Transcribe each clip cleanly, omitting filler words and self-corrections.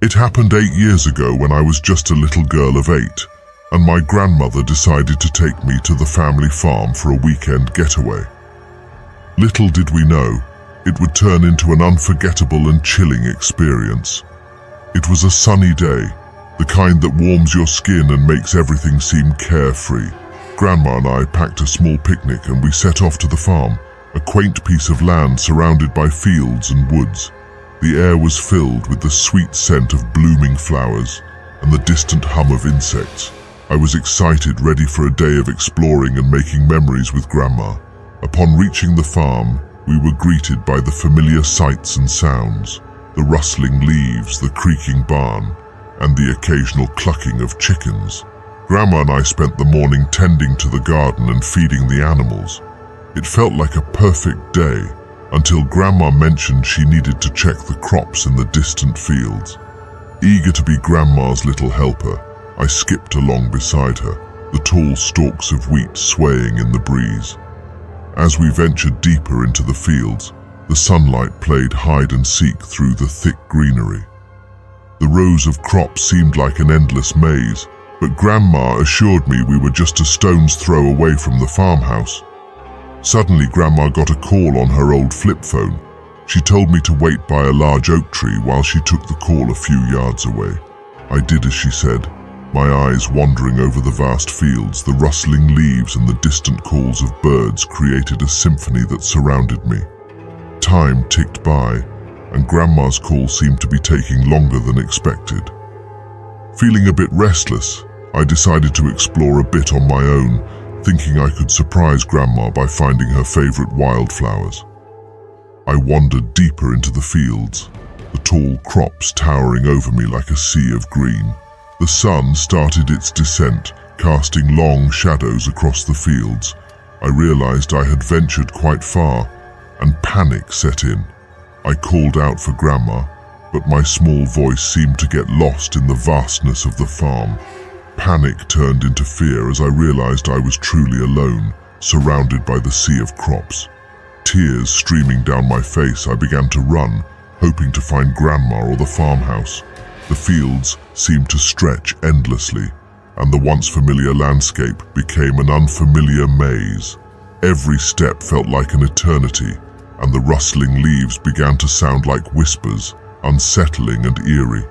It happened 8 years ago when I was just a little girl of 8, and my grandmother decided to take me to the family farm for a weekend getaway. Little did we know, it would turn into an unforgettable and chilling experience. It was a sunny day, the kind that warms your skin and makes everything seem carefree. Grandma and I packed a small picnic and we set off to the farm, a quaint piece of land surrounded by fields and woods. The air was filled with the sweet scent of blooming flowers and the distant hum of insects. I was excited, ready for a day of exploring and making memories with Grandma. Upon reaching the farm, we were greeted by the familiar sights and sounds, the rustling leaves, the creaking barn, and the occasional clucking of chickens. Grandma and I spent the morning tending to the garden and feeding the animals. It felt like a perfect day until Grandma mentioned she needed to check the crops in the distant fields. Eager to be Grandma's little helper, I skipped along beside her, the tall stalks of wheat swaying in the breeze. As we ventured deeper into the fields, the sunlight played hide and seek through the thick greenery. The rows of crops seemed like an endless maze, but Grandma assured me we were just a stone's throw away from the farmhouse. Suddenly, Grandma got a call on her old flip phone. She told me to wait by a large oak tree while she took the call a few yards away. I did as she said, my eyes wandering over the vast fields. The rustling leaves and the distant calls of birds created a symphony that surrounded me. Time ticked by, and Grandma's call seemed to be taking longer than expected. Feeling a bit restless, I decided to explore a bit on my own, thinking I could surprise Grandma by finding her favorite wildflowers. I wandered deeper into the fields, the tall crops towering over me like a sea of green. The sun started its descent, casting long shadows across the fields. I realized I had ventured quite far, and panic set in. I called out for Grandma, but my small voice seemed to get lost in the vastness of the farm. Panic turned into fear as I realized I was truly alone, surrounded by the sea of crops. Tears streaming down my face, I began to run, hoping to find Grandma or the farmhouse. The fields seemed to stretch endlessly, and the once familiar landscape became an unfamiliar maze. Every step felt like an eternity, and the rustling leaves began to sound like whispers, unsettling and eerie.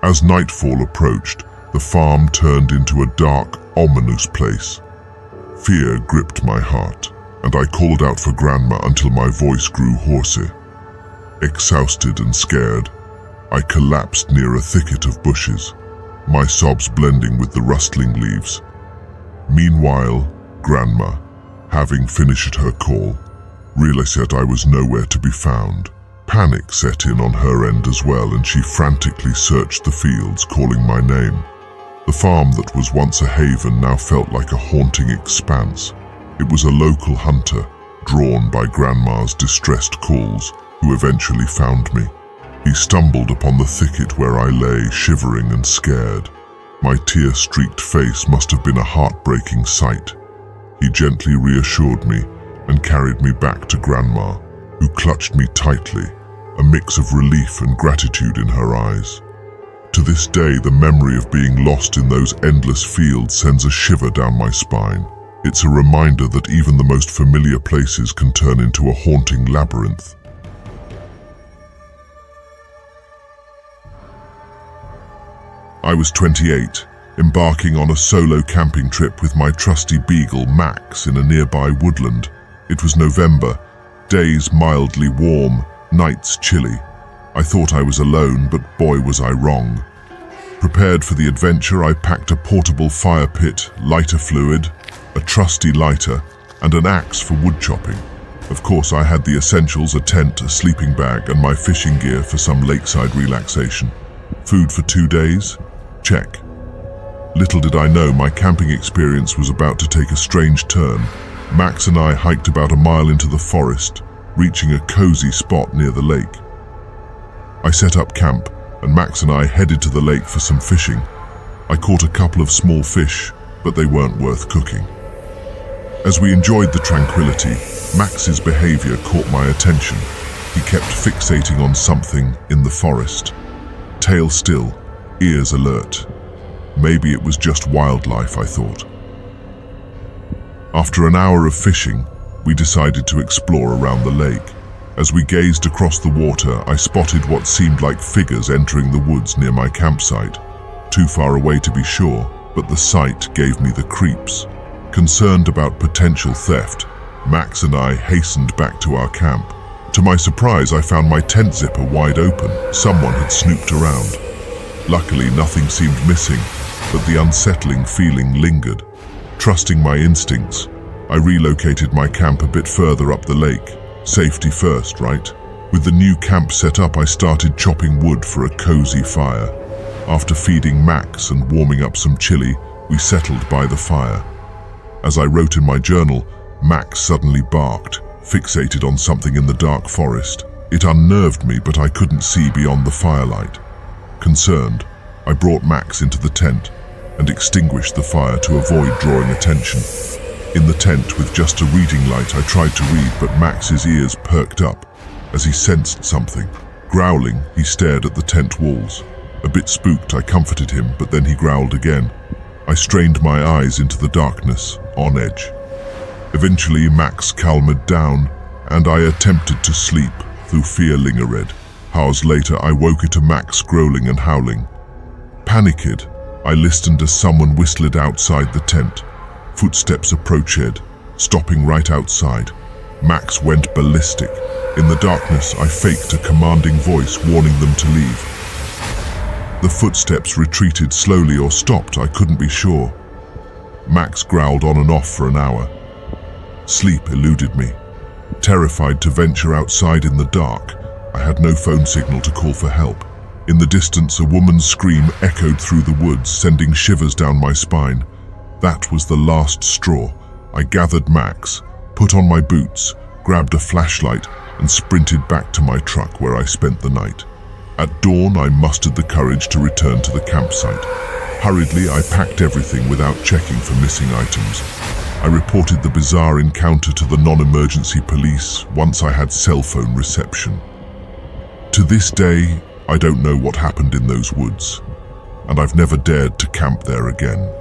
As nightfall approached, the farm turned into a dark, ominous place. Fear gripped my heart, and I called out for Grandma until my voice grew hoarser. Exhausted and scared, I collapsed near a thicket of bushes, my sobs blending with the rustling leaves. Meanwhile, Grandma, having finished her call, realized that I was nowhere to be found. Panic set in on her end as well, and she frantically searched the fields, calling my name. The farm that was once a haven now felt like a haunting expanse. It was a local hunter, drawn by Grandma's distressed calls, who eventually found me. He stumbled upon the thicket where I lay, shivering and scared. My tear-streaked face must have been a heartbreaking sight. He gently reassured me and carried me back to Grandma, who clutched me tightly, a mix of relief and gratitude in her eyes. To this day, the memory of being lost in those endless fields sends a shiver down my spine. It's a reminder that even the most familiar places can turn into a haunting labyrinth. I was 28, embarking on a solo camping trip with my trusty beagle Max in a nearby woodland. It was November, days mildly warm, nights chilly. I thought I was alone, but boy was I wrong. Prepared for the adventure, I packed a portable fire pit, lighter fluid, a trusty lighter, and an axe for wood chopping. Of course, I had the essentials: a tent, a sleeping bag, and my fishing gear for some lakeside relaxation. Food for 2 days? Check. Little did I know my camping experience was about to take a strange turn. Max and I hiked about a mile into the forest, reaching a cozy spot near the lake. I set up camp, and Max and I headed to the lake for some fishing. I caught a couple of small fish, but they weren't worth cooking. As we enjoyed the tranquility, Max's behavior caught my attention. He kept fixating on something in the forest. tail still, ears alert. Maybe it was just wildlife, I thought. After an hour of fishing, we decided to explore around the lake. As we gazed across the water, I spotted what seemed like figures entering the woods near my campsite. Too far away to be sure, but the sight gave me the creeps. Concerned about potential theft, Max and I hastened back to our camp. To my surprise, I found my tent zipper wide open. Someone had snooped around. Luckily, nothing seemed missing, but the unsettling feeling lingered. Trusting my instincts, I relocated my camp a bit further up the lake. Safety first, right? With the new camp set up, I started chopping wood for a cozy fire. After feeding Max and warming up some chili, we settled by the fire. As I wrote in my journal, Max suddenly barked, fixated on something in the dark forest. It unnerved me, but I couldn't see beyond the firelight. Concerned, I brought Max into the tent and extinguished the fire to avoid drawing attention. In the tent, with just a reading light, I tried to read, but Max's ears perked up as he sensed something. Growling, he stared at the tent walls. A bit spooked, I comforted him, but then he growled again. I strained my eyes into the darkness, on edge. Eventually, Max calmed down, and I attempted to sleep, though fear lingered. Hours later, I woke to Max growling and howling. Panicked, I listened as someone whistled outside the tent. Footsteps approached, stopping right outside. Max went ballistic. In the darkness, I faked a commanding voice warning them to leave. The footsteps retreated slowly or stopped, I couldn't be sure. Max growled on and off for an hour. Sleep eluded me. Terrified to venture outside in the dark, I had no phone signal to call for help. In the distance, a woman's scream echoed through the woods, sending shivers down my spine. That was the last straw. I gathered Max, put on my boots, grabbed a flashlight, and sprinted back to my truck where I spent the night. At dawn, I mustered the courage to return to the campsite. Hurriedly, I packed everything without checking for missing items. I reported the bizarre encounter to the non-emergency police once I had cell phone reception. To this day, I don't know what happened in those woods, and I've never dared to camp there again.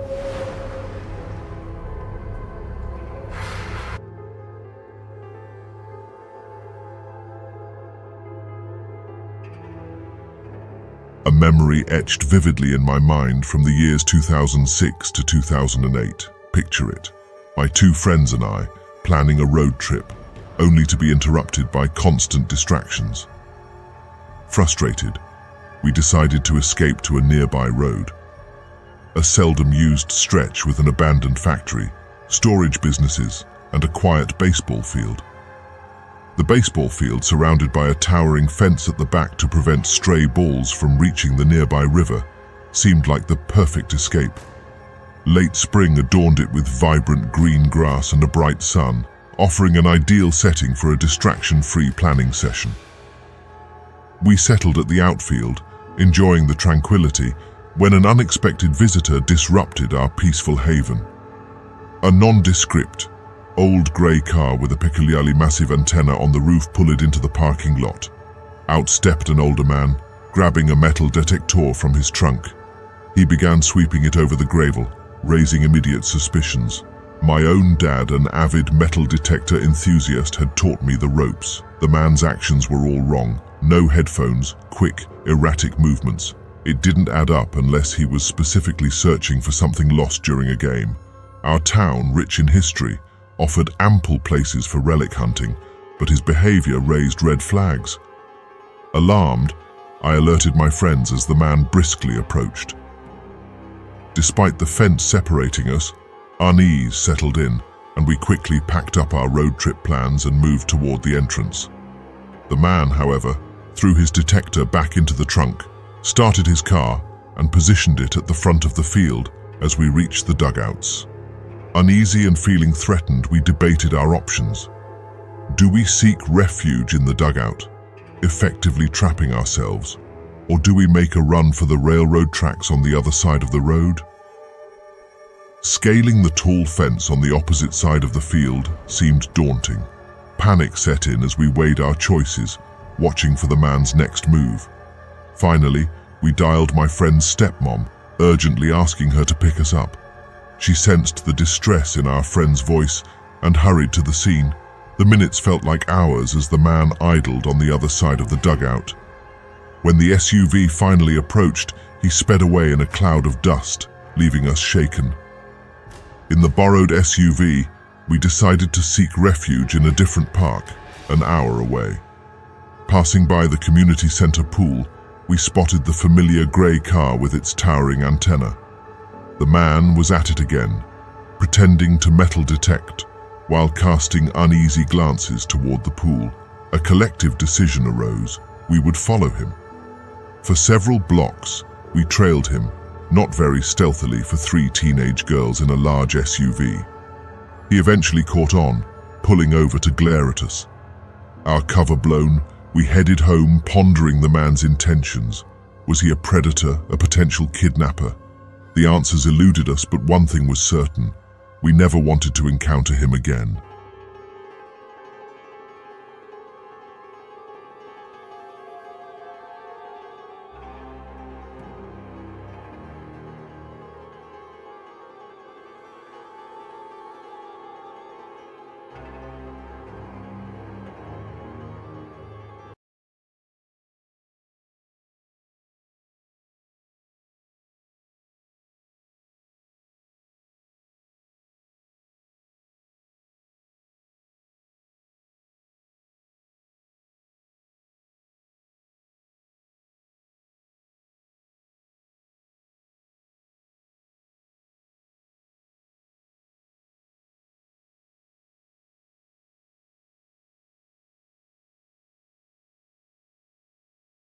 A memory etched vividly in my mind from the years 2006 to 2008. Picture it. My two friends and I, planning a road trip, only to be interrupted by constant distractions. Frustrated, we decided to escape to a nearby road. A seldom used stretch with an abandoned factory, storage businesses, and a quiet baseball field. The baseball field, surrounded by a towering fence at the back to prevent stray balls from reaching the nearby river, seemed like the perfect escape. Late spring adorned it with vibrant green grass and a bright sun, offering an ideal setting for a distraction-free planning session. We settled at the outfield, enjoying the tranquility, when an unexpected visitor disrupted our peaceful haven. A nondescript, old grey car with a peculiarly massive antenna on the roof pulled into the parking lot. Out stepped an older man, grabbing a metal detector from his trunk. He began sweeping it over the gravel, raising immediate suspicions. My own dad, an avid metal detector enthusiast, had taught me the ropes. The man's actions were all wrong. No headphones, quick, erratic movements. It didn't add up unless he was specifically searching for something lost during a game. Our town, rich in history, offered ample places for relic hunting, but his behavior raised red flags. Alarmed, I alerted my friends as the man briskly approached. Despite the fence separating us, unease settled in, and we quickly packed up our road trip plans and moved toward the entrance. The man, however, threw his detector back into the trunk, started his car, and positioned it at the front of the field as we reached the dugouts. Uneasy and feeling threatened, we debated our options. Do we seek refuge in the dugout, effectively trapping ourselves, or do we make a run for the railroad tracks on the other side of the road? Scaling the tall fence on the opposite side of the field seemed daunting. Panic set in as we weighed our choices, watching for the man's next move. Finally, We dialed my friend's stepmom, urgently asking her to pick us up. She sensed the distress in our friend's voice and hurried to the scene. The minutes felt like hours as the man idled on the other side of the dugout. When the SUV finally approached, he sped away in a cloud of dust, leaving us shaken. In the borrowed SUV, we decided to seek refuge in a different park, an hour away. Passing by the community center pool, we spotted the familiar grey car with its towering antenna. The man was at it again, pretending to metal detect, while casting uneasy glances toward the pool. A collective decision arose: we would follow him. For several blocks, we trailed him, not very stealthily for 3 teenage girls in a large SUV. He eventually caught on, pulling over to glare at us. Our cover blown, we headed home, pondering the man's intentions. Was he a predator, a potential kidnapper? The answers eluded us, but one thing was certain: we never wanted to encounter him again.